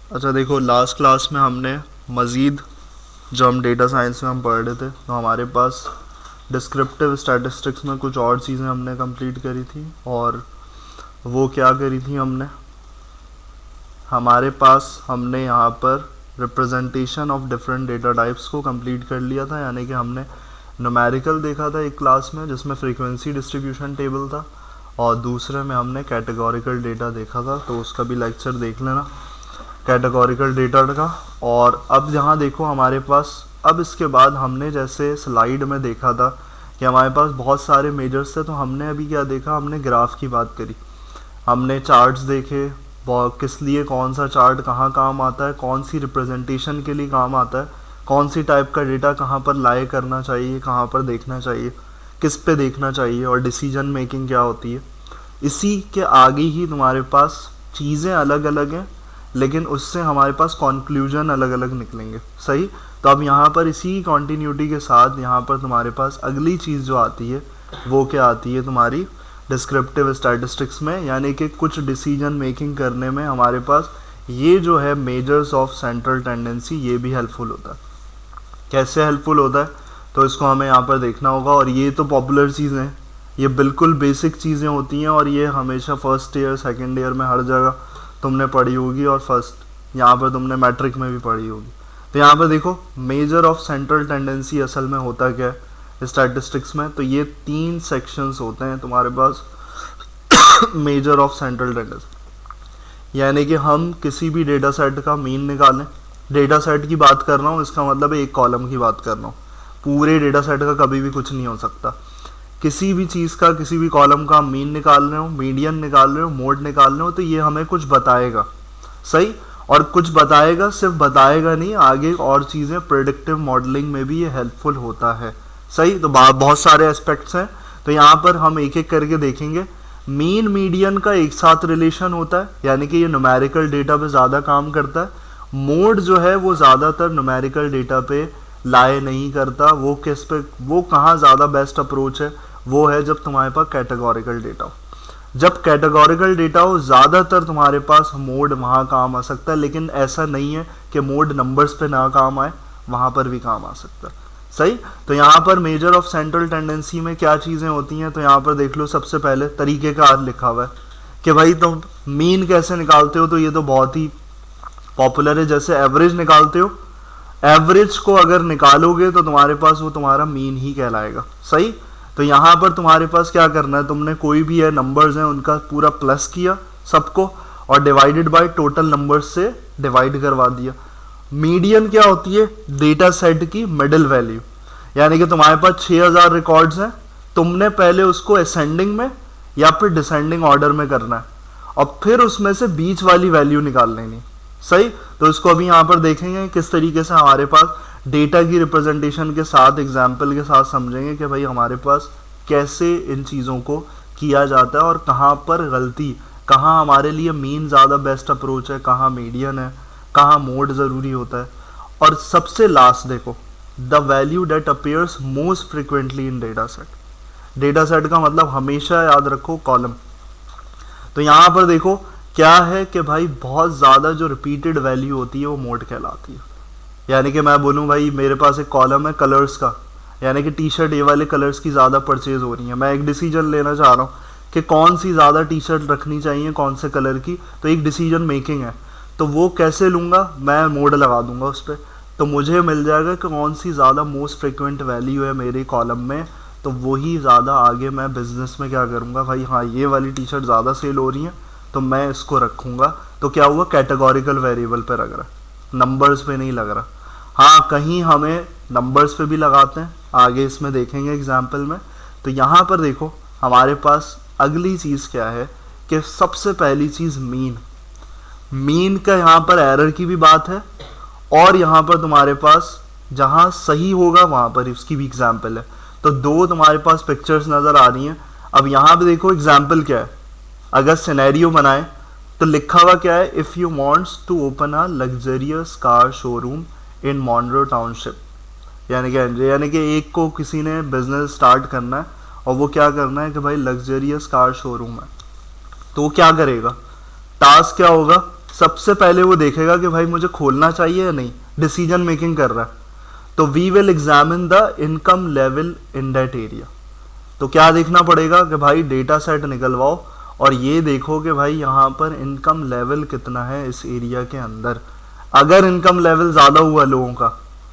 अच्छा देखो, last class में हमने मज़ीद जो हम डेटा साइंस में हम पढ़ रहे थे, तो हमारे पास डिस्क्रिप्टिव स्टैटिस्टिक्स में कुछ और चीज़ें हमने कंप्लीट करी थी। और वो क्या करी थी हमने, हमारे पास हमने यहाँ पर representation of different data types को कंप्लीट कर लिया था। यानी कि हमने न्यूमेरिकल देखा था एक क्लास में जिसमें फ्रीक्वेंसी डिस्ट्रीब्यूशन टेबल था, और दूसरे में हमने कैटेगोरिकल डेटा देखा था, तो उसका भी लेक्चर देख लेना कैटेगोरिकल डेटा का। और अब यहाँ देखो हमारे पास, अब इसके बाद हमने जैसे स्लाइड में देखा था कि हमारे पास बहुत सारे मेजर्स थे, तो हमने अभी क्या देखा, हमने ग्राफ की बात करी, हमने चार्ट्स देखे, किस लिए कौन सा चार्ट कहाँ काम आता है, कौन सी रिप्रेजेंटेशन के लिए काम आता है, कौन सी टाइप का डेटा कहाँ पर लाई करना चाहिए, कहाँ पर देखना चाहिए, किस पे देखना चाहिए, और डिसीजन मेकिंग क्या होती है। इसी के आगे ही तुम्हारे पास चीज़ें अलग अलग हैं, लेकिन उससे हमारे पास कॉन्क्लूजन अलग अलग निकलेंगे। सही, तो अब यहाँ पर इसी कॉन्टीन्यूटी के साथ यहाँ पर तुम्हारे पास अगली चीज़ जो आती है वो क्या आती है तुम्हारी डिस्क्रिप्टिव स्टैटिस्टिक्स में, यानी कि कुछ डिसीजन मेकिंग करने में हमारे पास ये जो है मेजर्स ऑफ सेंट्रल टेंडेंसी, ये भी हेल्पफुल होता है। कैसे हेल्पफुल होता है, तो इसको हमें यहाँ पर देखना होगा। और ये तो पॉपुलर चीज़ें हैं, ये बिल्कुल बेसिक चीज़ें होती हैं, और ये हमेशा फर्स्ट ईयर सेकेंड ईयर में हर जगह तुमने पढ़ी होगी, और फर्स्ट यहाँ पर तुमने मैट्रिक में भी पढ़ी होगी। तो यहाँ पर देखो, मेजर ऑफ सेंट्रल टेंडेंसी असल में होता क्या है स्टैटिस्टिक्स में, तो ये 3 सेक्शंस होते हैं तुम्हारे पास मेजर ऑफ सेंट्रल टेंडेंसी। यानी कि हम किसी भी डेटा सेट का मीन निकालें, डेटा सेट की बात कर रहा हूँ, इसका मतलब एक कॉलम की बात कर रहा हूँ, पूरे डेटा सेट का कभी भी कुछ नहीं हो सकता। किसी भी चीज़ का, किसी भी कॉलम का मीन निकाल रहे हो, मीडियन निकाल रहे हो, मोड निकाल रहे हो, तो ये हमें कुछ बताएगा। सही, और कुछ बताएगा, सिर्फ बताएगा नहीं, आगे और चीज़ें प्रेडिक्टिव मॉडलिंग में भी ये हेल्पफुल होता है। सही, तो बहुत सारे एस्पेक्ट्स हैं, तो यहाँ पर हम एक एक करके देखेंगे। मीन मीडियन का एक साथ रिलेशन होता है, यानी कि ये न्यूमेरिकल डेटा पे ज़्यादा काम करता है। मोड जो है वो ज़्यादातर न्यूमेरिकल डेटा पे लाए नहीं करता। वो किस पे, वो कहाँ ज़्यादा बेस्ट अप्रोच है, वो है जब तुम्हारे पास कैटेगोरिकल डेटा हो। जब कैटेगोरिकल डेटा हो, ज़्यादातर तुम्हारे पास मोड वहाँ काम आ सकता है, लेकिन ऐसा नहीं है कि मोड नंबर्स पे ना काम आए, वहाँ पर भी काम आ सकता है। सही, तो यहाँ पर मेजर ऑफ सेंट्रल टेंडेंसी में क्या चीज़ें होती हैं, तो यहाँ पर देख लो, सबसे पहले तरीक़ेकार लिखा हुआ है कि भाई तुम मीन कैसे निकालते हो, तो ये तो बहुत ही पॉपुलर है। जैसे एवरेज निकालते हो, एवरेज को अगर निकालोगे तो तुम्हारे पास वो तुम्हारा मीन ही कहलाएगा। सही, तो यहाँ पर तुम्हारे पास क्या करना है, तुमने कोई भी है नंबर्स हैं उनका पूरा प्लस किया सबको, और डिवाइडेड बाय टोटल नंबर्स से डिवाइड करवा दिया। मीडियन क्या होती है, डेटा सेट की मिडिल वैल्यू, यानी कि तुम्हारे पास 6000 रिकॉर्ड्स हैं, तुमने पहले उसको असेंडिंग में या फिर डिसेंडिंग ऑर्डर में करना है, और फिर उसमें से बीच वाली वैल्यू निकाल लेनी। सही, तो इसको अभी यहाँ पर देखेंगे किस तरीके से हमारे पास डेटा की रिप्रेजेंटेशन के साथ, एग्जाम्पल के साथ समझेंगे कि भाई हमारे पास कैसे इन चीज़ों को किया जाता है, और कहाँ पर गलती, कहाँ हमारे लिए मीन ज़्यादा बेस्ट अप्रोच है, कहाँ मीडियन है, कहाँ मोड ज़रूरी होता है। और सबसे लास्ट देखो, the value that appears most frequently in data set. Data set का मतलब हमेशा याद रखो कॉलम। तो यहाँ पर देखो क्या है कि भाई बहुत ज़्यादा जो रिपीटेड वैल्यू होती है वो मोड कहलाती है। यानी कि मैं बोलूँ भाई मेरे पास एक कॉलम है कलर्स का, यानी कि टी शर्ट ये वाले कलर्स की ज़्यादा परचेज हो रही है, मैं एक डिसीजन लेना चाह रहा हूँ कि कौन सी ज़्यादा टी शर्ट रखनी चाहिए, कौन से कलर की, तो एक डिसीजन मेकिंग है। तो वो कैसे लूँगा, मैं मोड लगा दूंगा उस पर, तो मुझे मिल जाएगा कि कौन सी ज़्यादा मोस्ट फ्रिक्वेंट वैल्यू है मेरे कॉलम में, तो वही ज़्यादा आगे मैं बिज़नेस में क्या करूँगा, भाई हाँ ये वाली टी शर्ट ज़्यादा सेल हो रही है तो मैं इसको रखूँगा। तो क्या हुआ, कैटेगोरिकल वेरिएबल पे लग रहा है, नंबर्स पे नहीं लग रहा। हाँ, कहीं हमें नंबर्स पे भी लगाते हैं, आगे इसमें देखेंगे एग्जाम्पल में। तो यहाँ पर देखो हमारे पास अगली चीज़ क्या है कि सबसे पहली चीज़ मीन का यहाँ पर एरर की भी बात है, और यहाँ पर तुम्हारे पास जहाँ सही होगा वहाँ पर इसकी भी एग्जाम्पल है। तो दो तुम्हारे पास पिक्चर्स नज़र आ रही हैं। अब यहाँ पे देखो एग्जाम्पल क्या है, अगर सिनेरियो बनाए तो लिखा हुआ क्या है, if you wants to open a luxurious car showroom in Monroe township. यानी कि एक को किसी ने बिजनेस स्टार्ट करना है, और वो क्या करना है कि भाई लग्जरियस कार शोरूम है, तो वो क्या करेगा, टास्क क्या होगा, सबसे पहले वो देखेगा कि भाई मुझे खोलना चाहिए या नहीं, डिसीजन मेकिंग कर रहा है, तो we will examine the income level in that area. तो क्या देखना पड़ेगा कि भाई डेटा सेट निकलवाओ और ये देखो कि भाई यहाँ पर इनकम लेवल कितना है इस एरिया के अंदर। अगर इनकम लेवल ज़्यादा हुआ लोगों का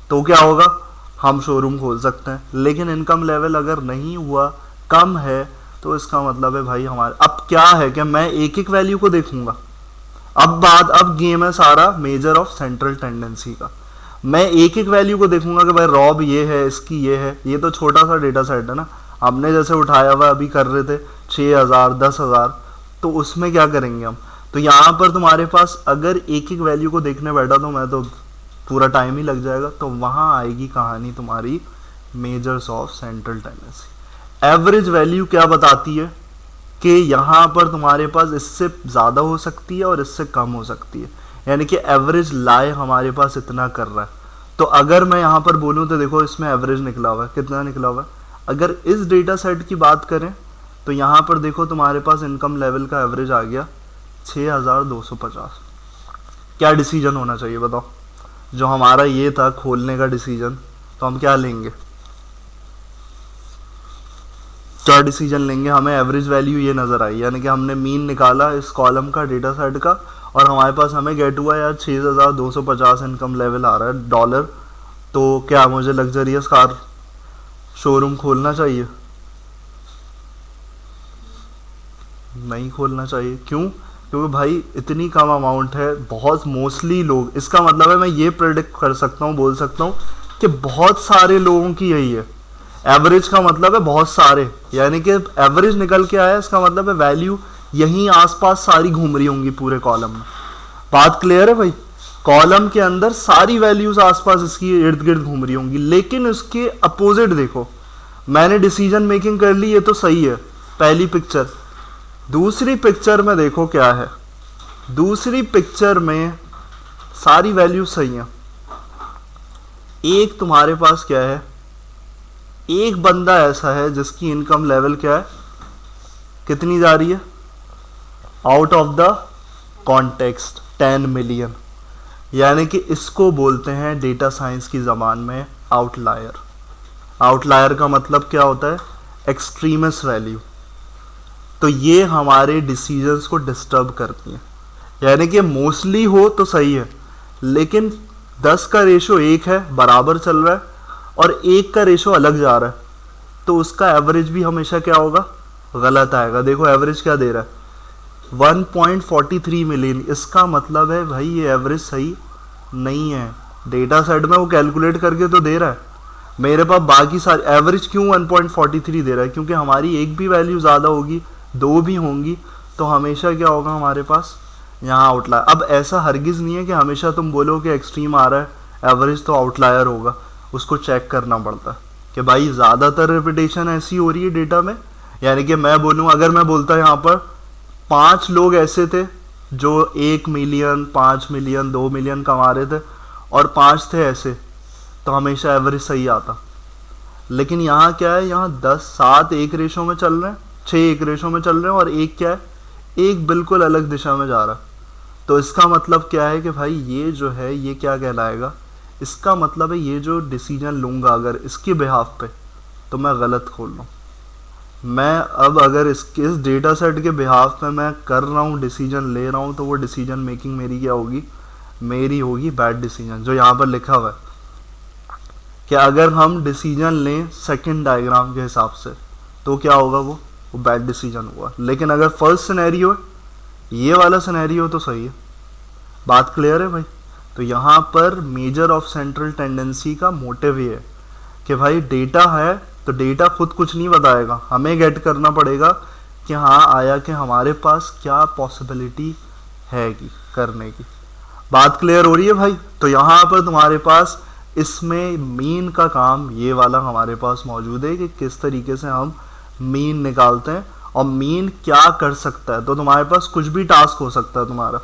तो क्या होगा, हम शोरूम खोल सकते हैं, लेकिन इनकम लेवल अगर नहीं हुआ, कम है, तो इसका मतलब है भाई हमारे, अब क्या है कि मैं एक एक वैल्यू को देखूंगा। अब गेम है सारा मेजर ऑफ सेंट्रल टेंडेंसी का। मैं एक एक वैल्यू को देखूंगा कि भाई रॉब ये है, इसकी ये है, ये तो छोटा सा डेटा सेट है ना, हमने जैसे उठाया हुआ अभी कर रहे थे 6000 10,000, तो उसमें क्या करेंगे हम। तो यहाँ पर तुम्हारे पास अगर एक एक वैल्यू को देखने बैठा तो मैं तो पूरा टाइम ही लग जाएगा। तो वहाँ आएगी कहानी तुम्हारी measures of central tendency. Average value क्या बताती है कि यहाँ पर तुम्हारे पास इससे ज़्यादा हो सकती है और इससे कम हो सकती है, यानी कि एवरेज लाई हमारे पास इतना कर रहा है। तो अगर मैं यहाँ पर बोलूँ तो देखो इसमें एवरेज निकला हुआ है, कितना निकला हुआ है। अगर इस डेटा सेट की बात करें तो यहाँ पर देखो तुम्हारे पास इनकम लेवल का एवरेज आ गया 6250। क्या डिसीजन होना चाहिए बताओ, जो हमारा ये था खोलने का डिसीजन, तो हम क्या लेंगे, क्या डिसीजन लेंगे। हमें एवरेज वैल्यू ये नज़र आई, यानी कि हमने मीन निकाला इस कॉलम का डेटा सेट का, और हमारे पास हमें गेट हुआ यार 6250 इनकम लेवल आ रहा है डॉलर। तो क्या मुझे लग्जरियस कार शोरूम खोलना चाहिए, नहीं खोलना चाहिए। क्यों, क्योंकि भाई इतनी कम अमाउंट है, बहुत मोस्टली लोग, इसका मतलब है मैं ये प्रेडिक्ट कर सकता हूँ, बोल सकता हूँ कि बहुत सारे लोगों की यही है। एवरेज का मतलब है बहुत सारे, यानी कि एवरेज निकल के आया, इसका मतलब है वैल्यू यहीं आसपास सारी घूम रही होंगी पूरे कॉलम में। बात क्लियर है भाई, कॉलम के अंदर सारी वैल्यूज आसपास इसकी इर्द गिर्द घूम रही होंगी। लेकिन उसके अपोजिट देखो, मैंने डिसीजन मेकिंग कर ली, ये तो सही है पहली पिक्चर। दूसरी पिक्चर में देखो क्या है, दूसरी पिक्चर में सारी वैल्यूज सही हैं। एक तुम्हारे पास क्या है, एक बंदा ऐसा है जिसकी इनकम लेवल क्या है, कितनी जा रही है, out of the context 10 million, यानी कि इसको बोलते हैं डेटा साइंस की ज़बान में आउटलायर। आउटलायर का मतलब क्या होता है, एक्सट्रीमस वैल्यू। तो ये हमारे डिसीजंस को डिस्टर्ब करती हैं, यानी कि मोस्टली हो तो सही है, लेकिन 10 का रेशो 1 है, बराबर चल रहा है, और 1 का रेशो अलग जा रहा है, तो उसका एवरेज भी हमेशा क्या होगा, गलत आएगा। देखो एवरेज क्या दे रहा है, 1.43 मिलियन। इसका मतलब है भाई ये एवरेज सही नहीं है। डेटा सेट में वो कैलकुलेट करके तो दे रहा है, मेरे पास बाकी सारे एवरेज क्यों 1.43 दे रहा है, क्योंकि हमारी एक भी वैल्यू ज़्यादा होगी, दो भी होंगी, तो हमेशा क्या होगा हमारे पास यहाँ आउटलायर। अब ऐसा हरगिज़ नहीं है कि हमेशा तुम बोलो कि एक्सट्रीम आ रहा है एवरेज तो आउटलायर होगा, उसको चेक करना पड़ता है कि भाई ज़्यादातर रिपीटेशन ऐसी हो रही है डेटा में। यानी कि मैं बोलूँ, अगर मैं बोलता यहाँ पर 5 लोग ऐसे थे जो 1 मिलियन 5 मिलियन 2 मिलियन कमा रहे थे, और 5 थे ऐसे, तो हमेशा एवरेज सही आता। लेकिन यहाँ क्या है, यहाँ 10-7 एक रेशो में चल रहे हैं, 6 एक रेशो में चल रहे हैं, और एक क्या है, एक बिल्कुल अलग दिशा में जा रहा है। तो इसका मतलब क्या है कि भाई ये जो है ये क्या कहलाएगा, इसका मतलब है ये जो डिसीजन लूँगा अगर इसके बिहाफ पे, तो मैं गलत खोल रहा हूँ। मैं अब अगर इस डेटा सेट के बिहाफ पे मैं कर रहा हूँ, डिसीजन ले रहा हूँ, तो वो डिसीजन मेकिंग मेरी क्या होगी, मेरी होगी बैड डिसीजन। जो यहाँ पर लिखा हुआ है कि अगर हम डिसीजन लें सेकंड डायग्राम के हिसाब से, तो क्या होगा, वो बैड डिसीजन हुआ। लेकिन अगर फर्स्ट सिनेरियो है, ये वाला सिनेरियो, तो सही है। बात क्लियर है भाई। तो यहाँ पर मेजर ऑफ सेंट्रल टेंडेंसी का मोटिव ये है कि भाई डेटा है तो डेटा खुद कुछ नहीं बताएगा, हमें गेट करना पड़ेगा कि हाँ आया कि हमारे पास क्या पॉसिबिलिटी है कि करने की। बात क्लियर हो रही है भाई। तो यहाँ पर तुम्हारे पास इसमें मीन का काम ये वाला हमारे पास मौजूद है कि किस तरीके से हम मीन निकालते हैं और मीन क्या कर सकता है। तो तुम्हारे पास कुछ भी टास्क हो सकता है तुम्हारा,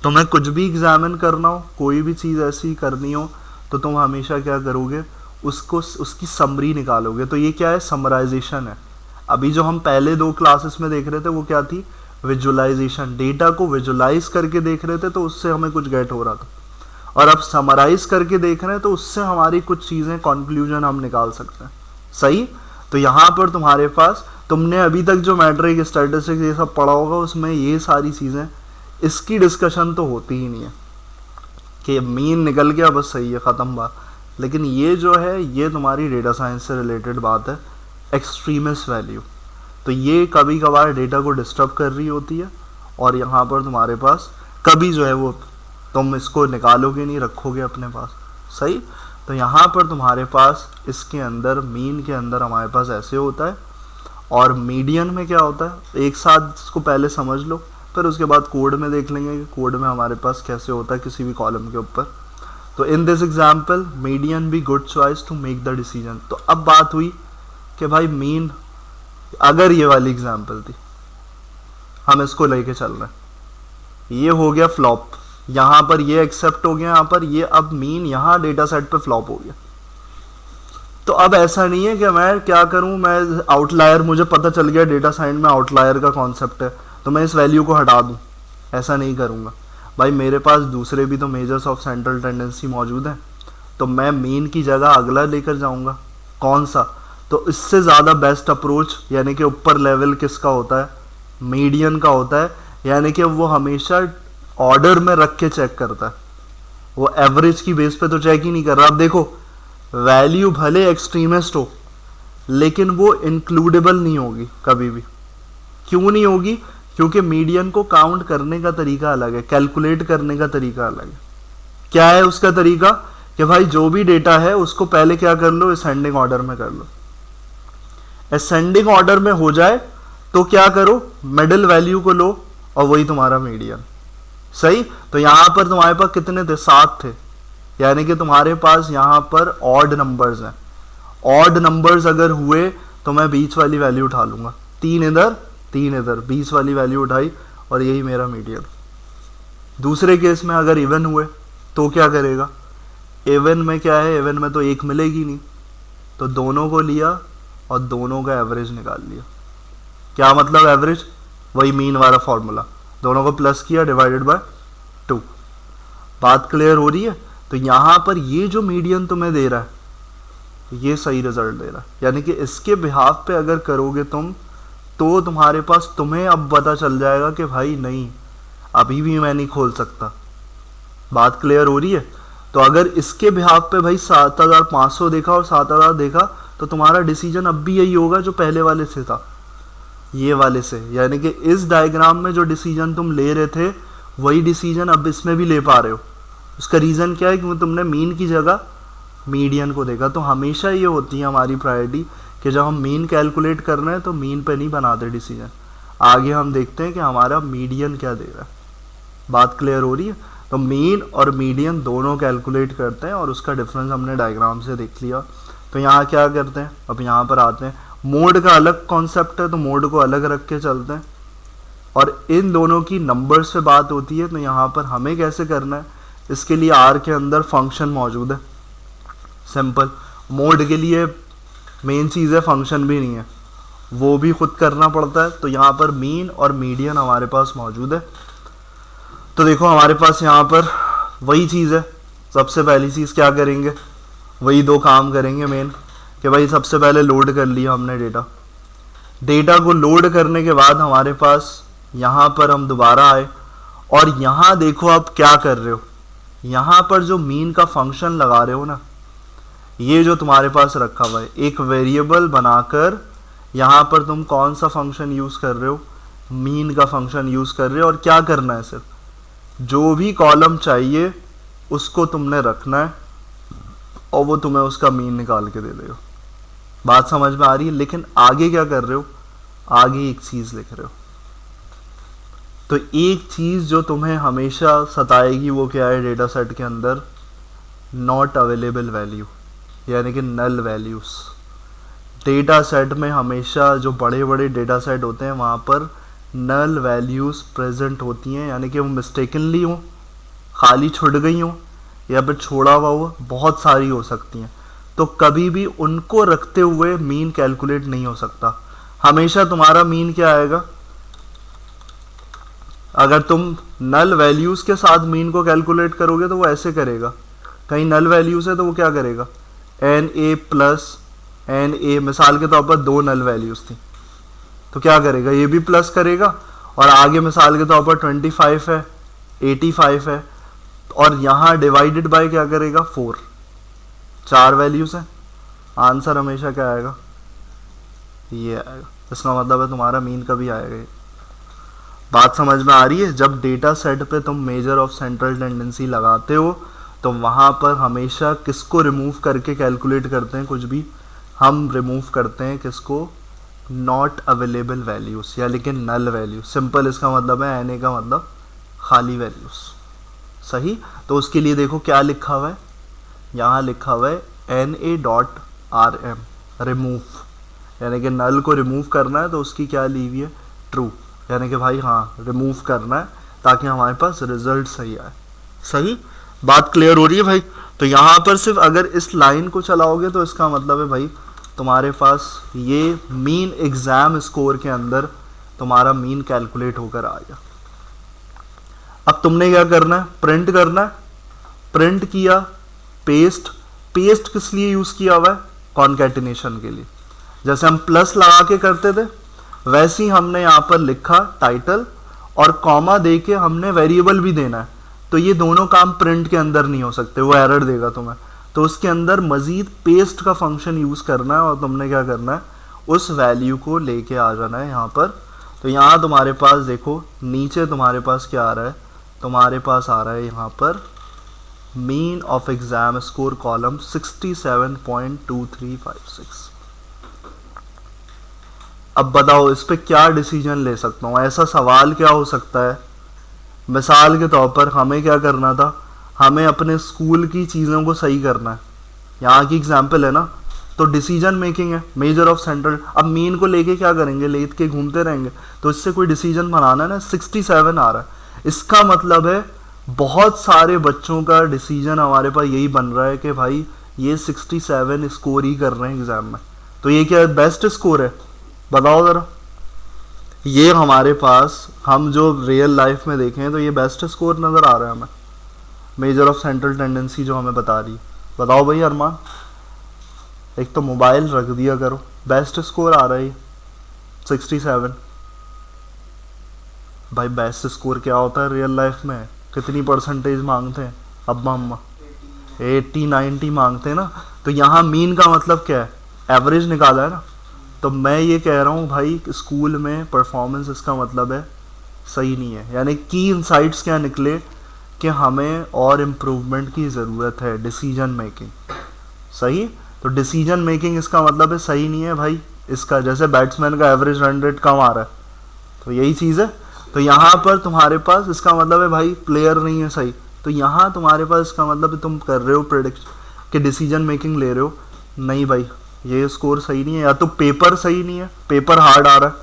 तुम्हें कुछ भी एग्जामिन करना हो, कोई भी चीज़ ऐसी करनी हो, तो तुम हमेशा क्या करोगे, उसको उसकी समरी निकालोगे। तो ये क्या है, समराइजेशन है। अभी जो हम पहले 2 क्लासेस में देख रहे थे वो क्या थी, विजुअलाइजेशन, डेटा को विजुअलाइज करके देख रहे थे तो उससे हमें कुछ गेट हो रहा था, और अब समराइज करके देख रहे हैं तो उससे हमारी कुछ चीज़ें कंक्लूजन हम निकाल सकते हैं। सही। तो यहाँ पर तुम्हारे पास, तुमने अभी तक जो मैट्रिक स्टैटिस्टिक्स ये सब पढ़ा होगा उसमें ये सारी चीज़ें, इसकी डिस्कशन तो होती ही नहीं है कि मीन निकल गया बस सही है, ख़त्म बात। लेकिन ये जो है ये तुम्हारी डेटा साइंस से रिलेटेड बात है, एक्सट्रीमिस्ट वैल्यू। तो ये कभी कभार डेटा को डिस्टर्ब कर रही होती है, और यहाँ पर तुम्हारे पास कभी जो है वो तुम इसको निकालोगे नहीं, रखोगे अपने पास। सही। तो यहाँ पर तुम्हारे पास इसके अंदर मीन के अंदर हमारे पास ऐसे होता है, और मीडियन में क्या होता है, एक साथ इसको पहले समझ लो, फिर उसके बाद कोड में देख लेंगे कि कोड में हमारे पास कैसे होता है किसी भी कॉलम के ऊपर। तो in this example median be good choice to make the decision. तो अब बात हुई कि भाई मीन, अगर ये वाली एग्जाम्पल थी, हम इसको लेके चल रहे हैं, ये हो गया फ्लॉप, यहाँ पर ये एक्सेप्ट हो गया, यहाँ पर ये, अब मीन यहाँ डेटा सेट पे फ्लॉप हो गया। तो अब ऐसा नहीं है कि मैं क्या करूँ, मैं आउटलायर, मुझे पता चल गया डेटा साइंस में आउटलायर का कॉन्सेप्ट है तो मैं इस वैल्यू को हटा दूँ, ऐसा नहीं करूँगा। भाई मेरे पास दूसरे भी तो मेजर्स ऑफ सेंट्रल टेंडेंसी मौजूद हैं, तो मैं मीन की जगह अगला लेकर जाऊँगा, कौन सा। तो इससे ज़्यादा बेस्ट अप्रोच, यानी कि ऊपर लेवल किसका होता है, मीडियन का होता है, यानी कि वो हमेशा ऑर्डर में रख के चेक करता है, वो एवरेज की बेस पे तो चेक ही नहीं कर रहा। अब देखो वैल्यू भले एक्सट्रीमिस्ट हो लेकिन वो इंक्लूडेबल नहीं होगी कभी भी। क्यों नहीं होगी, क्योंकि मीडियन को काउंट करने का तरीका अलग है, कैलकुलेट करने का तरीका अलग है। क्या है उसका तरीका, कि भाई जो भी डेटा है उसको पहले क्या कर लो, असेंडिंग ऑर्डर में कर लो। असेंडिंग ऑर्डर में हो जाए तो क्या करो, मिडिल वैल्यू को लो और वही तुम्हारा मीडियन। सही। तो यहां पर तुम्हारे पास कितने थे, 7 थे, यानी कि तुम्हारे पास यहां पर ऑड नंबर्स हैं। ऑड नंबर्स अगर हुए तो मैं बीच वाली वैल्यू उठा लूंगा, 3 इधर 3 इधर, 20 वाली वैल्यू उठाई और यही मेरा मीडियन। दूसरे केस में अगर इवन हुए तो क्या करेगा, इवन में क्या है, इवन में तो 1 मिलेगी नहीं, तो दोनों को लिया और दोनों का एवरेज निकाल लिया। क्या मतलब एवरेज, वही मीन वाला फॉर्मूला, दोनों को प्लस किया डिवाइडेड बाय 2। बात क्लियर हो रही है। तो यहाँ पर ये जो मीडियन तुम्हें दे रहा है ये सही रिजल्ट दे रहा है, यानी कि इसके बिहाफ पे अगर करोगे तुम तो तुम्हारे पास, तुम्हें अब पता चल जाएगा कि भाई नहीं अभी भी मैं नहीं खोल सकता। बात क्लियर हो रही है। तो अगर इसके बिहाफ पे भाई 7500 देखा और 7000 देखा तो तुम्हारा डिसीजन अब भी यही होगा जो पहले वाले से था, ये वाले से, यानी कि इस डायग्राम में जो डिसीजन तुम ले रहे थे वही डिसीजन अब इसमें भी ले पा रहे हो। उसका रीज़न क्या है, क्योंकि तुमने मीन की जगह मीडियन को देखा। तो हमेशा ये होती है हमारी प्रायोरिटी कि जब हम मीन कैलकुलेट कर रहे हैं तो मीन पे नहीं बनाते डिसीजन, आगे हम देखते हैं कि हमारा मीडियन क्या दे रहा है। बात क्लियर हो रही है। तो मीन और मीडियन दोनों कैलकुलेट करते हैं और उसका डिफरेंस हमने डायग्राम से देख लिया। तो यहाँ क्या करते हैं, अब यहाँ पर आते हैं, मोड का अलग कॉन्सेप्ट है तो मोड को अलग रख के चलते हैं, और इन दोनों की नंबर्स पे बात होती है। तो यहाँ पर हमें कैसे करना है, इसके लिए आर के अंदर फंक्शन मौजूद है, सिंपल। मोड के लिए मेन चीज़ है, फंक्शन भी नहीं है, वो भी खुद करना पड़ता है। तो यहाँ पर मीन और मीडियन हमारे पास मौजूद है। तो देखो हमारे पास यहाँ पर वही चीज़ है। सबसे पहली चीज़ क्या करेंगे, वही 2 काम करेंगे मेन, कि भाई सबसे पहले लोड कर लिया हमने डेटा। डेटा को लोड करने के बाद हमारे पास यहाँ पर हम दोबारा आए और यहाँ देखो आप क्या कर रहे हो, यहाँ पर जो मीन का फंक्शन लगा रहे हो ना, ये जो तुम्हारे पास रखा हुआ है, एक वेरिएबल बनाकर यहाँ पर तुम कौन सा फंक्शन यूज़ कर रहे हो, मीन का फंक्शन यूज़ कर रहे हो। और क्या करना है, सिर्फ जो भी कॉलम चाहिए उसको तुमने रखना है और वो तुम्हें उसका मीन निकाल के दे देगा। बात समझ में आ रही है। लेकिन आगे क्या कर रहे हो, आगे एक चीज़ लिख रहे हो। तो एक चीज़ जो तुम्हें हमेशा सताएगी वो क्या है, डेटा सेट के अंदर नॉट अवेलेबल वैल्यू, यानी कि नल वैल्यूज़। डेटा सेट में हमेशा जो बड़े बड़े डेटा सेट होते हैं वहाँ पर नल वैल्यूज़ प्रेजेंट होती हैं, यानी कि वो मिस्टेकनली हो, खाली छुट गई हो या फिर छोड़ा हुआ हो, बहुत सारी हो सकती हैं। तो कभी भी उनको रखते हुए मीन कैलकुलेट नहीं हो सकता। हमेशा तुम्हारा मीन क्या आएगा, अगर तुम नल वैल्यूज़ के साथ मीन को कैलकुलेट करोगे तो वो ऐसे करेगा, कहीं नल वैल्यूज़ है तो वो क्या करेगा, N A plus N A, मिसाल के तौर पर 2 नल वैल्यूज़ थी तो क्या करेगा, ये भी प्लस करेगा, और आगे मिसाल के तौर पर 25 है, 85 है, और यहाँ डिवाइडेड बाय क्या करेगा, 4, 4 वैल्यूज़ हैं, आंसर हमेशा क्या आएगा, ये आएगा। इसका मतलब है तुम्हारा मीन कभी आएगा ये। बात समझ में आ रही है? जब डेटा सेट पे तुम मेजर ऑफ सेंट्रल टेंडेंसी लगाते हो तो वहाँ पर हमेशा किसको रिमूव करके कैलकुलेट करते हैं, कुछ भी हम रिमूव करते हैं किसको, नॉट अवेलेबल वैल्यूज़ या लेकिन नल वैल्यू। सिंपल इसका मतलब है एन ए का मतलब खाली वैल्यूज़। सही, तो उसके लिए देखो क्या लिखा हुआ है, यहाँ लिखा हुआ है N A dot R M, remove, यानी कि नल को रिमूव करना है तो उसकी क्या ली हुई है, ट्रू, यानी कि भाई हाँ रिमूव करना है ताकि हमारे पास रिजल्ट सही आए। सही, बात क्लियर हो रही है भाई? तो यहाँ पर सिर्फ अगर इस लाइन को चलाओगे तो इसका मतलब है भाई तुम्हारे पास ये मीन एग्ज़ाम स्कोर के अंदर तुम्हारा मीन कैलकुलेट होकर आ गया। अब तुमने क्या करना है, प्रिंट करना है, प्रिंट किया, पेस्ट, पेस्ट किस लिए यूज़ किया हुआ है, कॉन्कैटिनेशन के लिए। जैसे हम प्लस लगा के करते थे वैसे ही हमने यहाँ पर लिखा टाइटल और कॉमा दे के हमने वेरिएबल भी देना है, तो ये दोनों काम प्रिंट के अंदर नहीं हो सकते, वो एरर देगा तुम्हें। तो उसके अंदर मज़ीद पेस्ट का फंक्शन यूज़ करना है और तुमने क्या करना है, उस वैल्यू को लेके आ जाना है यहाँ पर। तो यहाँ तुम्हारे पास देखो नीचे तुम्हारे पास क्या आ रहा है, तुम्हारे पास आ रहा है यहाँ पर mean of exam score column 67.2356। अब बताओ इस पे क्या डिसीजन ले सकता हूँ, ऐसा सवाल क्या हो सकता है। मिसाल के तौर पर हमें क्या करना था, हमें अपने स्कूल की चीज़ों को सही करना है, यहाँ की एग्जाम्पल है ना, तो डिसीजन मेकिंग है, मेजर ऑफ सेंट्रल। अब मीन को लेके क्या करेंगे, लेट के घूमते रहेंगे, तो इससे कोई डिसीजन बनाना है ना। 67 आ रहा है, इसका मतलब है बहुत सारे बच्चों का डिसीजन हमारे पास यही बन रहा है कि भाई ये 67 स्कोर ही कर रहे हैं एग्ज़ाम में, तो ये क्या बेस्ट स्कोर है, बताओ ज़रा। ये हमारे पास हम जो रियल लाइफ में देखें तो ये बेस्ट स्कोर नज़र आ रहा है हमें, मेजर ऑफ सेंट्रल टेंडेंसी जो हमें बता रही है। बताओ भाई अरमान, एक तो मोबाइल रख दिया करो, बेस्ट स्कोर आ रहा है 67। भाई बेस्ट स्कोर क्या होता है रियल लाइफ में, कितनी परसेंटेज मांगते हैं अब्बा अम्मा, 80-90 मांगते हैं ना। तो यहाँ मीन का मतलब क्या है, एवरेज निकाला है ना। तो मैं ये कह रहा हूँ भाई स्कूल में परफॉर्मेंस इसका मतलब है सही नहीं है, यानी की इनसाइट्स क्या निकले कि हमें और इम्प्रूवमेंट की ज़रूरत है, डिसीजन मेकिंग। सही, तो डिसीजन मेकिंग इसका मतलब है सही नहीं है भाई इसका। जैसे बैट्समैन का एवरेज रन रेट कम आ रहा है, तो यही चीज़ है। तो यहाँ पर तुम्हारे पास इसका मतलब है भाई प्लेयर नहीं है सही, तो यहाँ तुम्हारे पास इसका मतलब है तुम कर रहे हो प्रेडिक्ट कि डिसीजन मेकिंग ले रहे हो, नहीं भाई ये स्कोर सही नहीं है। या तो पेपर सही नहीं है, पेपर हार्ड आ रहा है,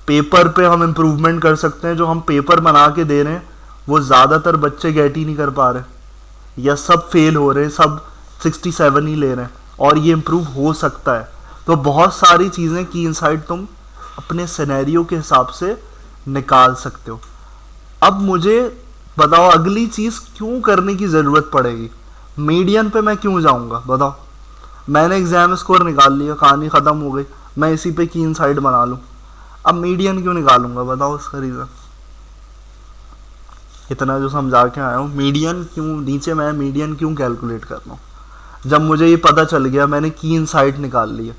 पेपर पे हम इम्प्रूवमेंट कर सकते हैं, जो हम पेपर बना के दे रहे हैं वो ज़्यादातर बच्चे गेट ही नहीं कर पा रहे, या सब फेल हो रहे हैं, सब 67 ही ले रहे हैं, और ये इम्प्रूव हो सकता है। तो बहुत सारी चीज़ें की इनसाइट तुम अपने सिनेरियो के हिसाब से निकाल सकते हो। अब मुझे बताओ अगली चीज़ क्यों करने की ज़रूरत पड़ेगी, मीडियन पे मैं क्यों जाऊँगा, बताओ। मैंने एग्ज़ाम स्कोर निकाल लिया, कहानी ख़त्म हो गई, मैं इसी पे की इनसाइट बना लूँ, अब मीडियन क्यों निकालूंगा, बताओ इसका रीज़न। इतना जो समझा के आया हूँ, मीडियन क्यों नीचे मैं मीडियन क्यों कैलकुलेट कर रहा हूँ, जब मुझे ये पता चल गया, मैंने की इनसाइट निकाल ली है।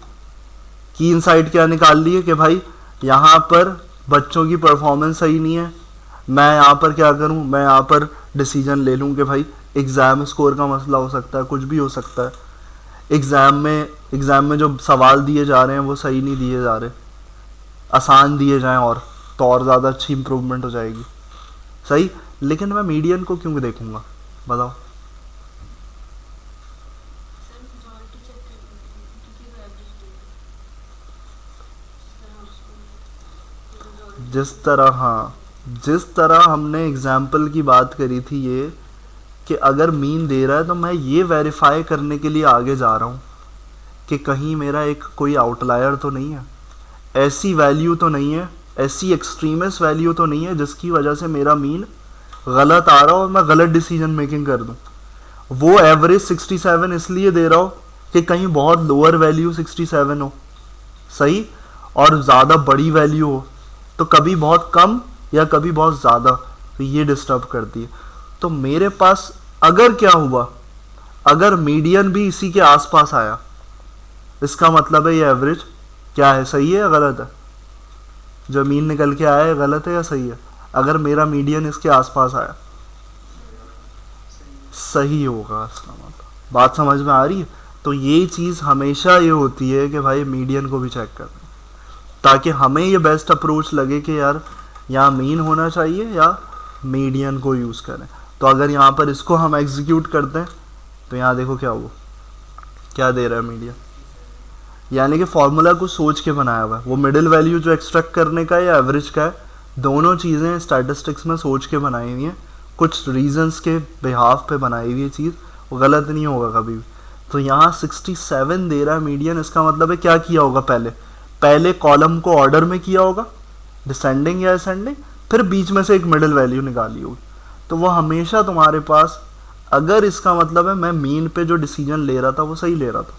की इनसाइट क्या निकाल ली है कि भाई यहाँ पर बच्चों की परफॉर्मेंस सही नहीं है, मैं यहाँ पर क्या करूँ, मैं यहाँ पर डिसीजन ले लूँ कि भाई एग्ज़ाम स्कोर का मसला हो सकता है, कुछ भी हो सकता है, एग्ज़ाम में जो सवाल दिए जा रहे हैं वो सही नहीं दिए जा रहे, आसान दिए जाएं और तो और ज़्यादा अच्छी इम्प्रूवमेंट हो जाएगी। सही, लेकिन मैं मीडियन को क्यों देखूंगा, बताओ। जिस तरह हमने एग्जाम्पल की बात करी थी ये कि अगर मीन दे रहा है तो मैं ये वेरीफाई करने के लिए आगे जा रहा हूँ कि कहीं मेरा एक कोई आउटलायर तो नहीं है, ऐसी वैल्यू तो नहीं है ऐसी एक्सट्रीमिस्ट वैल्यू तो नहीं है जिसकी वजह से मेरा मीन गलत आ रहा हो और मैं गलत डिसीजन मेकिंग कर दूं। वो एवरेज 67 इसलिए दे रहा हो कि कहीं बहुत लोअर वैल्यू 67 हो, सही, और ज़्यादा बड़ी वैल्यू हो, तो कभी बहुत कम या कभी बहुत ज़्यादा, तो ये डिस्टर्ब करती है। तो मेरे पास अगर क्या हुआ, अगर मीडियन भी इसी के आसपास आया, इसका मतलब है ये एवरेज क्या है, सही है या गलत है? जो मीन निकल के आया है गलत है या सही है? अगर मेरा मीडियन इसके आसपास आया, सही होगा इसका मतलब। बात समझ में आ रही है? तो ये चीज़ हमेशा ये होती है कि भाई मीडियन को भी चेक करना, ताकि हमें ये बेस्ट अप्रोच लगे कि यार यहाँ मीन होना चाहिए या मीडियन को यूज़ करें। तो अगर यहाँ पर इसको हम एग्जीक्यूट करते हैं तो यहाँ देखो क्या हुआ, क्या दे रहा है मीडियन, यानी कि फॉर्मूला को सोच के बनाया हुआ है। वो मिडिल वैल्यू जो एक्सट्रैक्ट करने का है या एवरेज का है, दोनों चीज़ें स्टैटिस्टिक्स में सोच के बनाई हुई हैं, कुछ रीजंस के बिहाफ पे बनाई हुई चीज़, वो गलत नहीं होगा कभी भी। तो यहाँ 67 दे रहा है मीडियन, इसका मतलब है क्या किया होगा, पहले कॉलम को ऑर्डर में किया होगा, डिसेंडिंग या असेंडिंग, फिर बीच में से एक मिडिल वैल्यू निकाली होगी। तो वो हमेशा तुम्हारे पास, अगर इसका मतलब है मैं मीन पे जो डिसीजन ले रहा था वो सही ले रहा था।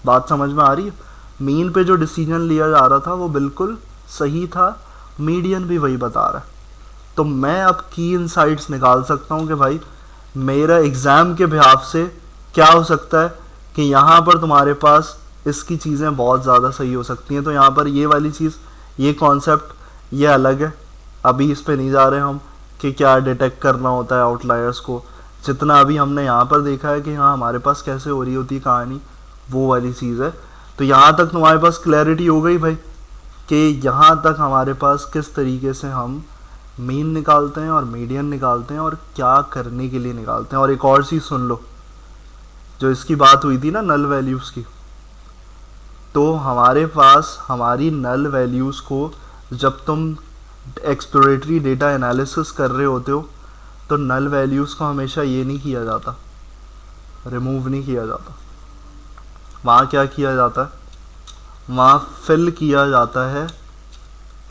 बात समझ में आ रही है? मीन पे जो डिसीजन लिया जा रहा था वो बिल्कुल सही था, मीडियन भी वही बता रहा है। तो मैं अब की इनसाइट्स निकाल सकता हूँ कि भाई मेरा एग्ज़ाम के बिहाफ से क्या हो सकता है कि यहाँ पर तुम्हारे पास इसकी चीज़ें बहुत ज़्यादा सही हो सकती हैं। तो यहाँ पर ये वाली चीज़, ये कॉन्सेप्ट ये अलग है, अभी इस पे नहीं जा रहे हम कि क्या डिटेक्ट करना होता है आउटलायर्स को। जितना अभी हमने यहाँ पर देखा है कि हाँ हमारे पास कैसे हो रही होती है कहानी, वो वाली चीज़ है। तो यहाँ तक तुम्हारे पास क्लैरिटी हो गई भाई कि यहाँ तक हमारे पास किस तरीके से हम मीन निकालते हैं और मीडियन निकालते हैं और क्या करने के लिए निकालते हैं। और एक और चीज़ सुन लो, जो इसकी बात हुई थी ना नल वैल्यूज़ की, तो हमारे पास हमारी नल वैल्यूज़ को जब तुम एक्सप्लोरेटरी डेटा एनालिसिस कर रहे होते हो तो नल वैल्यूज़ को हमेशा ये नहीं किया जाता, रिमूव नहीं किया जाता। वहाँ क्या किया जाता है, वहाँ फिल किया जाता है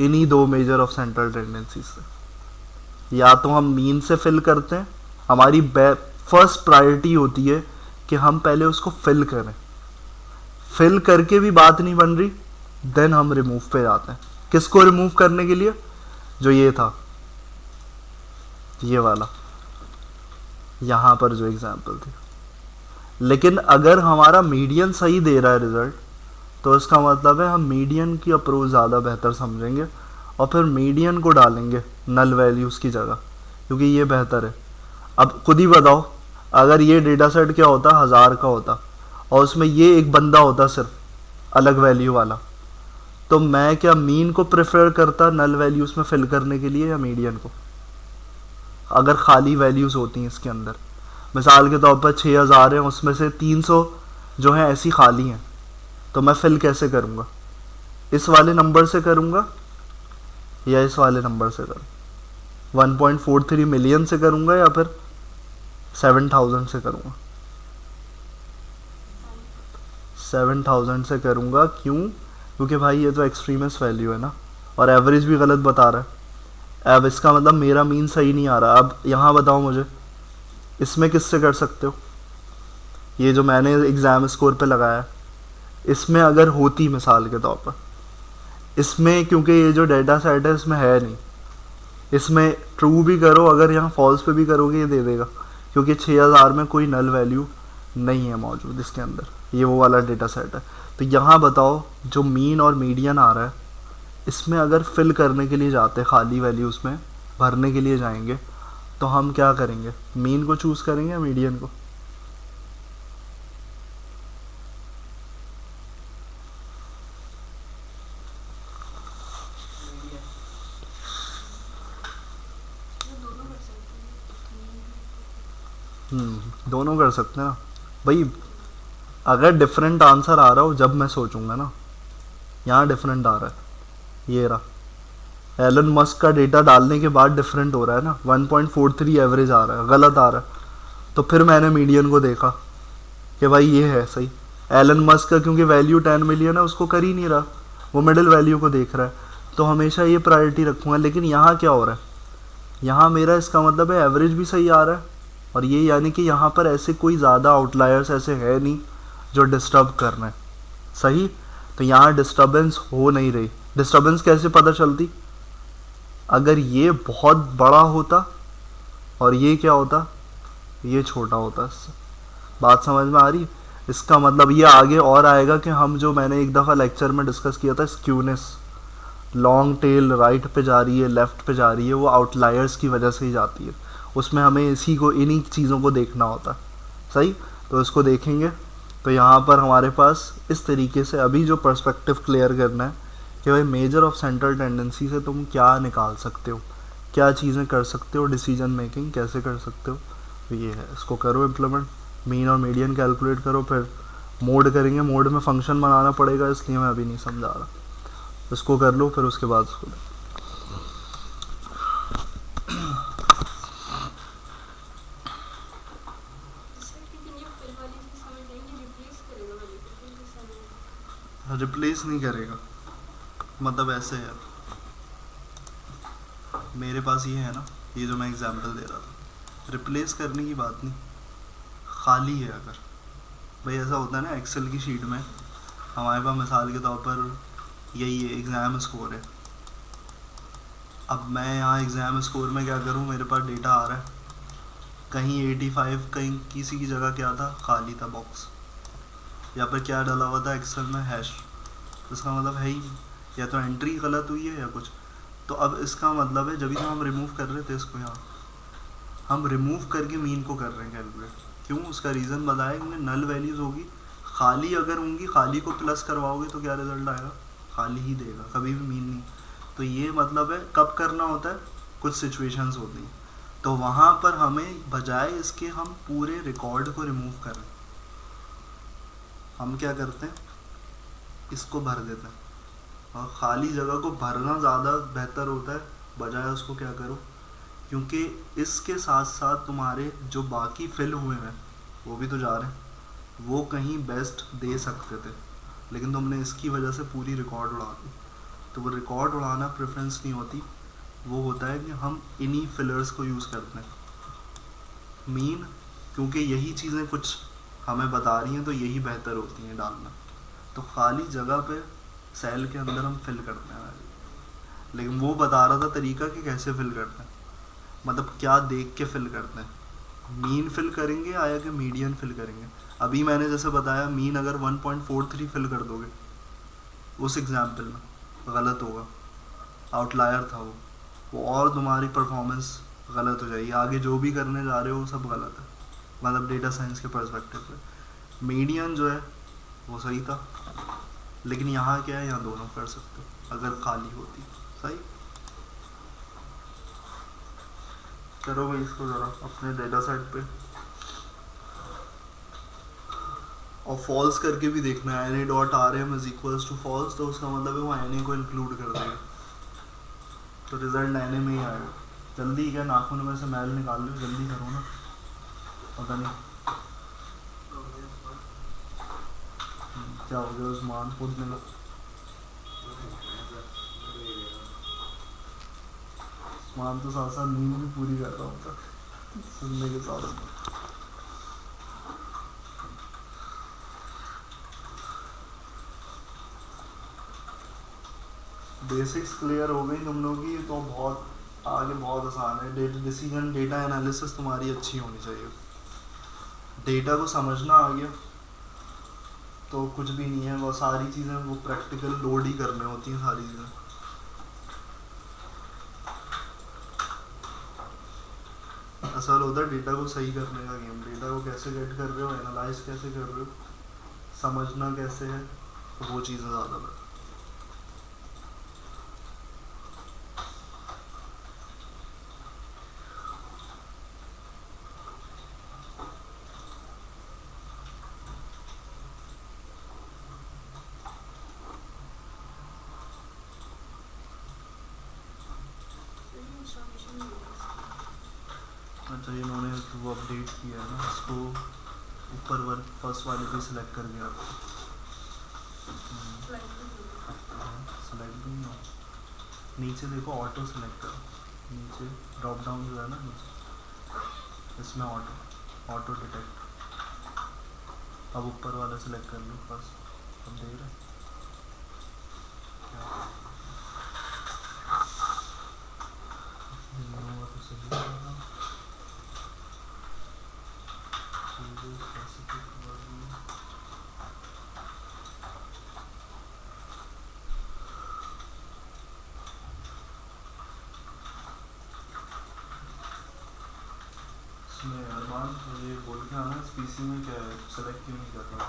इन्हीं दो मेजर ऑफ सेंट्रल टेंडेंसी से। या तो हम मीन से फिल करते हैं, हमारी फर्स्ट प्रायोरिटी होती है कि हम पहले उसको फिल करें, फिल करके भी बात नहीं बन रही, देन हम रिमूव पे जाते हैं। किसको रिमूव करने के लिए? जो ये था, ये वाला, यहाँ पर जो एग्जाम्पल थी। लेकिन अगर हमारा मीडियन सही दे रहा है रिजल्ट, तो इसका मतलब है हम मीडियन की अप्रोच ज़्यादा बेहतर समझेंगे और फिर मीडियन को डालेंगे नल वैल्यूज़ की जगह, क्योंकि ये बेहतर है। अब खुद ही बताओ, अगर ये डेटा सेट क्या होता, 1000 का होता और उसमें ये एक बंदा होता सिर्फ अलग वैल्यू वाला, तो मैं क्या मीन को प्रेफर करता नल वैल्यूज़ में फिल करने के लिए या मीडियन को? अगर खाली वैल्यूज़ होती हैं इसके अंदर, मिसाल के तौर पर 6000 हैं, उसमें से 300 जो हैं ऐसी खाली हैं, तो मैं फिल कैसे करूँगा? इस वाले नंबर से करूँगा या इस वाले नंबर से करूँ? 1.43 मिलियन से करूँगा या फिर 7000 से करूँगा? 7000 से करूँगा। क्यों? क्योंकि भाई ये तो एक्सट्रीमिस्ट वैल्यू है ना, और एवरेज भी गलत बता रहा है। अब इसका मतलब मेरा मीन सही नहीं आ रहा। अब यहाँ बताओ मुझे, इसमें किससे कर सकते हो? ये जो मैंने एग्ज़ाम स्कोर पे लगाया, इसमें अगर होती मिसाल के तौर पर, इसमें क्योंकि ये जो डेटा सेट है इसमें है नहीं, इसमें ट्रू भी करो, अगर यहाँ फॉल्स पे भी करोगे ये दे देगा, क्योंकि 6000 में कोई नल वैल्यू नहीं है मौजूद इसके अंदर, ये वो वाला डेटा सेट है। तो यहाँ बताओ जो मीन और मीडियन आ रहा है, इसमें अगर फिल करने के लिए जाते, खाली वैल्यूज़ में भरने के लिए जाएंगे, तो हम क्या करेंगे? मीन को चूज़ करेंगे या मीडियन को? दोनों कर सकते हैं ना भाई। अगर डिफरेंट आंसर आ रहा हो जब मैं सोचूंगा ना, यहाँ डिफरेंट आ रहा है, ये रहा एलन मस्क का डेटा डालने के बाद डिफरेंट हो रहा है ना, 1.43 एवरेज आ रहा है, गलत आ रहा है, तो फिर मैंने मीडियन को देखा कि भाई ये है सही। एलन मस्क का क्योंकि वैल्यू 10 मिलियन है, उसको कर ही नहीं रहा, वो मिडिल वैल्यू को देख रहा है। तो हमेशा ये प्रायोरिटी रखूँगा। लेकिन यहाँ क्या हो रहा है, यहाँ मेरा इसका मतलब है एवरेज भी सही आ रहा है, और ये यानी कि यहाँ पर ऐसे कोई ज़्यादा आउटलायर्स ऐसे है नहीं जो डिस्टर्ब कर रहे हैं, सही। तो यहाँ डिस्टर्बेंस हो नहीं रही। डिस्टर्बेंस कैसे पता चलती, अगर ये बहुत बड़ा होता और ये क्या होता, ये छोटा होता इससे। बात समझ में आ रही। इसका मतलब ये आगे और आएगा कि हम जो मैंने एक दफ़ा लेक्चर में डिस्कस किया था स्क्यूनेस, लॉन्ग टेल राइट पे जा रही है लेफ़्ट पे जा रही है, वो आउटलायर्स की वजह से ही जाती है। उसमें हमें इन्हीं चीज़ों को देखना होता है, सही। तो इसको देखेंगे। तो यहाँ पर हमारे पास इस तरीके से अभी जो पर्सपेक्टिव क्लियर करना है कि भाई मेजर ऑफ सेंट्रल टेंडेंसी से तुम क्या निकाल सकते हो, क्या चीज़ें कर सकते हो, डिसीजन मेकिंग कैसे कर सकते हो। तो ये है, इसको करो इम्प्लीमेंट, मीन और मीडियन कैलकुलेट करो, फिर मोड करेंगे। मोड में फंक्शन बनाना पड़ेगा, इसलिए मैं अभी नहीं समझा रहा। इसको कर लो, फिर उसके बाद इसको रिप्लेस नहीं करेगा। मतलब ऐसे है, मेरे पास ये है ना, ये जो मैं एग्जांपल दे रहा था, रिप्लेस करने की बात नहीं, खाली है। अगर भाई ऐसा होता है ना एक्सेल की शीट में, हमारे पास मिसाल के तौर पर यही है, एग्ज़ाम स्कोर है। अब मैं यहाँ एग्ज़ाम स्कोर में क्या करूँ, मेरे पास डेटा आ रहा है, कहीं 85, कहीं किसी की जगह क्या था, खाली था बॉक्स, या पर क्या डाला हुआ था एक्सेल में, हैश। इसका मतलब है ही, या तो एंट्री गलत हुई है या कुछ। तो अब इसका मतलब है, जब भी हम रिमूव कर रहे थे इसको, यहाँ हम रिमूव करके मीन को कर रहे हैं कैलकुलेट। क्यों, उसका रीज़न बताया कि नल वैल्यूज़ होगी, खाली अगर होंगी, खाली को प्लस करवाओगे तो क्या रिजल्ट आएगा, खाली ही देगा, कभी भी मीन नहीं। तो ये मतलब है कब करना होता है, कुछ सिचुएशंस होती हैं, तो वहाँ पर हमें बजाय इसके हम पूरे रिकॉर्ड को रिमूव करें, हम क्या करते हैं, इसको भर देते हैं। और ख़ाली जगह को भरना ज़्यादा बेहतर होता है, बजाय उसको क्या करो, क्योंकि इसके साथ साथ तुम्हारे जो बाकी फिल हुए हैं वो भी तो जा रहे हैं, वो कहीं बेस्ट दे सकते थे, लेकिन तुमने इसकी वजह से पूरी रिकॉर्ड उड़ा दी। तो वो रिकॉर्ड उड़ाना प्रेफरेंस नहीं होती, वो होता है कि हम इन्हीं फिलर्स को यूज़ करते हैं। मीन, क्योंकि यही चीज़ें कुछ हमें बता रही हैं, तो यही बेहतर होती हैं डालना। तो खाली जगह पे सेल के अंदर हम फिल करते हैं, लेकिन वो बता रहा था तरीका कि कैसे फिल करते हैं, मतलब क्या देख के फिल करते हैं, मीन फिल करेंगे आया कि मीडियन फिल करेंगे। अभी मैंने जैसे बताया, मीन अगर 1.43 फिल कर दोगे उस एग्जाम्पल में, गलत होगा, आउटलायर था वो और तुम्हारी परफॉर्मेंस गलत हो जाएगी, आगे जो भी करने जा रहे हो सब गलत है, मतलब डेटा साइंस के पर्सपेक्टिव से। मीडियन जो है वो सही था, लेकिन यहाँ क्या है, यहाँ दोनों कर सकते हो अगर खाली होती, सही। करो भाई इसको ज़रा अपने डेटा सेट पे, और फॉल्स करके भी देखना है, N A dot R M is equals to false, तो उसका मतलब है वो एन ए को इंक्लूड कर देगा, तो रिजल्ट एन ए में ही आएगा। जल्दी क्या, नाखून में से मैल निकाल लो, जल्दी करो ना, पता नहीं क्या हो गया, उस्मान कूदने लगा। उस्मान तो साथ साथ नींद भी पूरी कर रहा होता सुनने के साथ। बेसिक्स क्लियर हो गई तुम लोगों की, तो बहुत आगे बहुत आसान है। डिसीजन डेटा एनालिसिस तुम्हारी अच्छी होनी चाहिए, डेटा को समझना आ गया तो कुछ भी नहीं है, वो सारी चीज़ें वो प्रैक्टिकल लोड ही करने होती हैं सारी चीज़ें। असल होता है डेटा को सही करने का गेम, डेटा को कैसे गेट कर रहे हो, एनालाइज कैसे कर रहे हो, समझना कैसे है, तो वो चीज़ें ज़्यादा बेटर। अच्छा, इन्होंने वो अपडेट किया है ना, इसको ऊपर वन फर्स्ट वाले पे सिलेक्ट कर दिया, सेलेक्ट भी नहीं हो, नीचे देखो ऑटो सेलेक्ट करो, नीचे ड्रॉप डाउन जो है ना नीचे, इसमें ऑटो ऑटो डिटेक्ट। अब ऊपर वाला सेलेक्ट कर लो फर्स्ट। अब देख रहे हैं तो सही है। इसमें अरमान ये बोल के आना, इस पीसी में क्या है, सेलेक्ट क्यों नहीं कर रहा?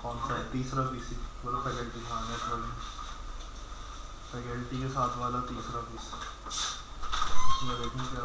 कौन सा है? तीसरा पीसी बोलो, फैकल्टी। हाँ नेटवर्क फैकल्टी के साथ वाला तीसरा पीसी, इसमें देखने क्या